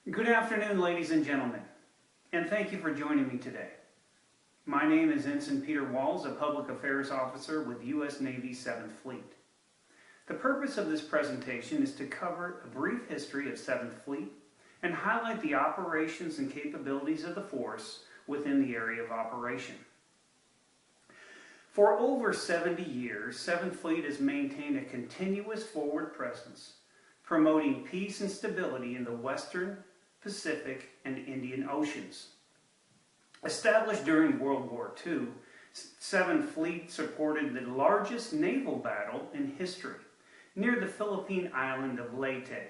Good afternoon, ladies and gentlemen, and thank you for joining me today. My name is Ensign Peter Walls, a Public Affairs Officer with U.S. Navy 7th Fleet. The purpose of this presentation is to cover a brief history of 7th Fleet and highlight the operations and capabilities of the force within the area of operation. For over 70 years, 7th Fleet has maintained a continuous forward presence, promoting peace and stability in the Western, Pacific, and Indian Oceans. Established during World War II, 7th Fleet supported the largest naval battle in history near the Philippine island of Leyte.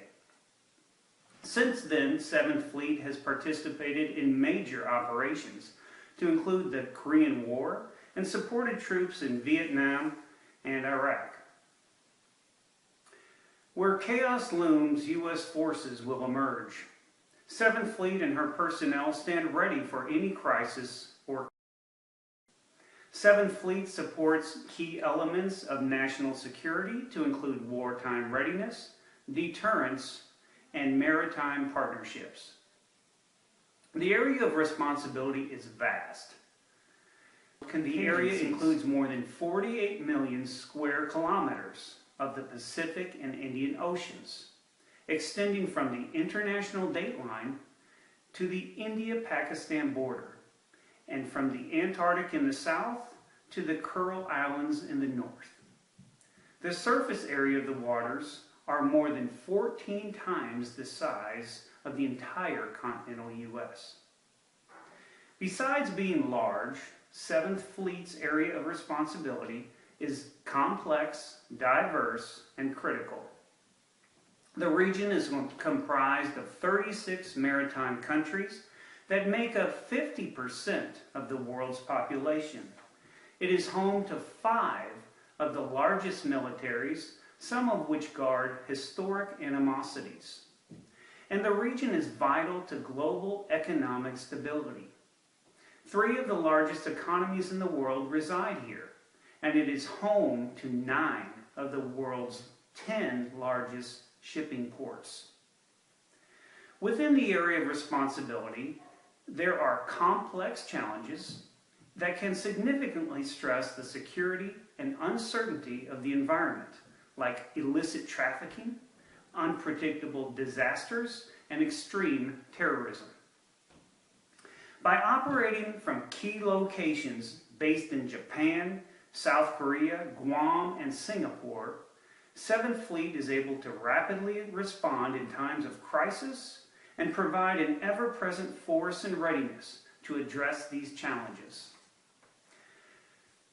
Since then, 7th Fleet has participated in major operations to include the Korean War and supported troops in Vietnam and Iraq. Where chaos looms, U.S. forces will emerge. 7th Fleet and her personnel stand ready for any crisis or 7th Fleet supports key elements of national security to include wartime readiness, deterrence, and maritime partnerships. The area of responsibility is vast. The area includes more than 48 million square kilometers of the Pacific and Indian Oceans, extending from the international dateline to the India-Pakistan border, and from the Antarctic in the south to the Kuril Islands in the north. The surface area of the waters are more than 14 times the size of the entire continental U.S. Besides being large, 7th Fleet's area of responsibility is complex, diverse, and critical. The region is comprised of 36 maritime countries that make up 50% of the world's population. It is home to 5 of the largest militaries, some of which guard historic animosities. And the region is vital to global economic stability. 3 of the largest economies in the world reside here, and it is home to 9 of the world's 10 largest shipping ports. Within the area of responsibility, there are complex challenges that can significantly stress the security and uncertainty of the environment, like illicit trafficking, unpredictable disasters, and extreme terrorism. By operating from key locations based in Japan, South Korea, Guam, and Singapore, 7th Fleet is able to rapidly respond in times of crisis and provide an ever-present force and readiness to address these challenges.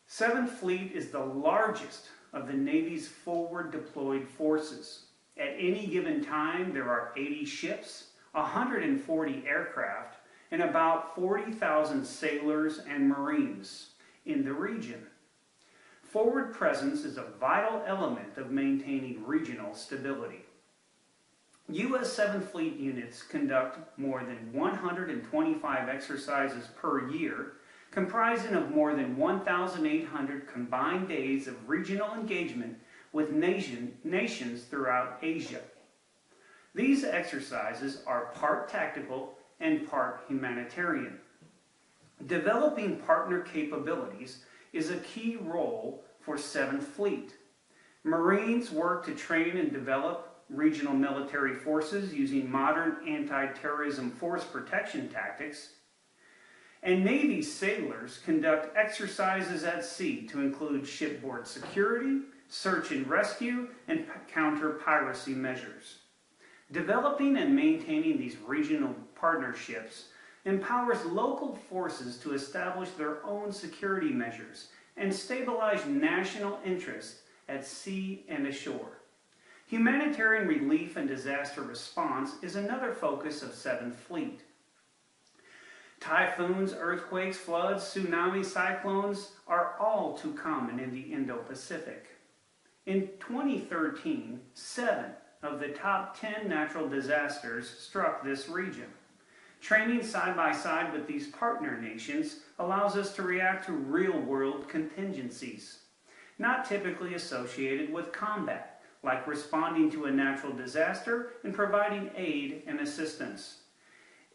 7th Fleet is the largest of the Navy's forward deployed forces. At any given time, there are 80 ships, 140 aircraft, and about 40,000 sailors and Marines in the region. Forward presence is a vital element of maintaining regional stability. U.S. 7th Fleet units conduct more than 125 exercises per year, comprising of more than 1,800 combined days of regional engagement with nations throughout Asia. These exercises are part tactical and part humanitarian. Developing partner capabilities is a key role for 7th Fleet. Marines work to train and develop regional military forces using modern anti-terrorism force protection tactics, and Navy sailors conduct exercises at sea to include shipboard security, search and rescue, and counter-piracy measures. Developing and maintaining these regional partnerships empowers local forces to establish their own security measures and stabilize national interests at sea and ashore. Humanitarian relief and disaster response is another focus of 7th Fleet. Typhoons, earthquakes, floods, tsunamis, cyclones are all too common in the Indo-Pacific. In 2013, 7 of the top 10 natural disasters struck this region. Training side by side with these partner nations allows us to react to real-world contingencies, not typically associated with combat, like responding to a natural disaster and providing aid and assistance.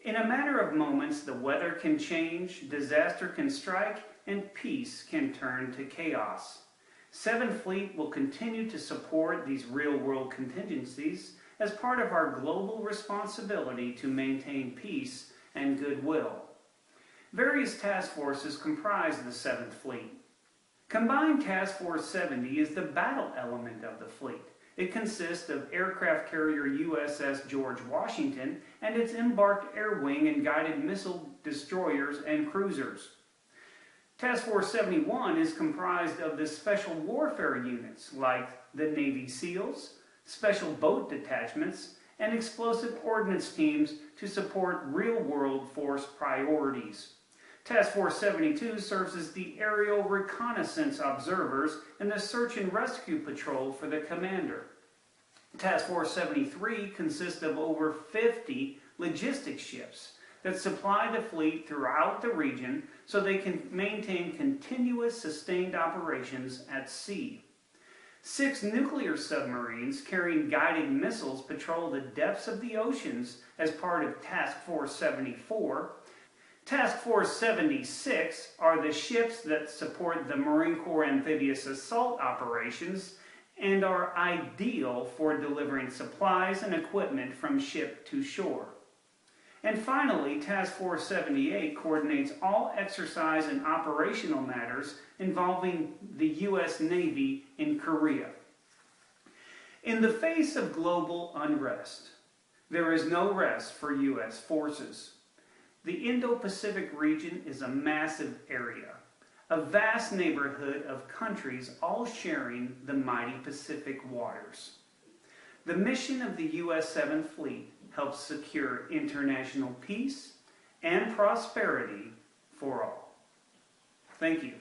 In a matter of moments, the weather can change, disaster can strike, and peace can turn to chaos. 7th Fleet will continue to support these real-world contingencies as part of our global responsibility to maintain peace and goodwill. Various task forces comprise the 7th Fleet. Combined Task Force 70 is the battle element of the fleet. It consists of aircraft carrier USS George Washington and its embarked air wing and guided missile destroyers and cruisers. Task Force 71 is comprised of the special warfare units like the Navy SEALs, special boat detachments, and explosive ordnance teams to support real-world force priorities. Task Force 72 serves as the aerial reconnaissance observers and the search and rescue patrol for the commander. Task Force 73 consists of over 50 logistics ships that supply the fleet throughout the region so they can maintain continuous sustained operations at sea. 6 nuclear submarines carrying guided missiles patrol the depths of the oceans as part of Task Force 74. Task Force 76 are the ships that support the Marine Corps amphibious assault operations and are ideal for delivering supplies and equipment from ship to shore. And finally, Task Force 78 coordinates all exercise and operational matters involving the U.S. Navy in Korea. In the face of global unrest, there is no rest for U.S. forces. The Indo-Pacific region is a massive area, a vast neighborhood of countries all sharing the mighty Pacific waters. The mission of the U.S. 7th Fleet helps secure international peace and prosperity for all. Thank you.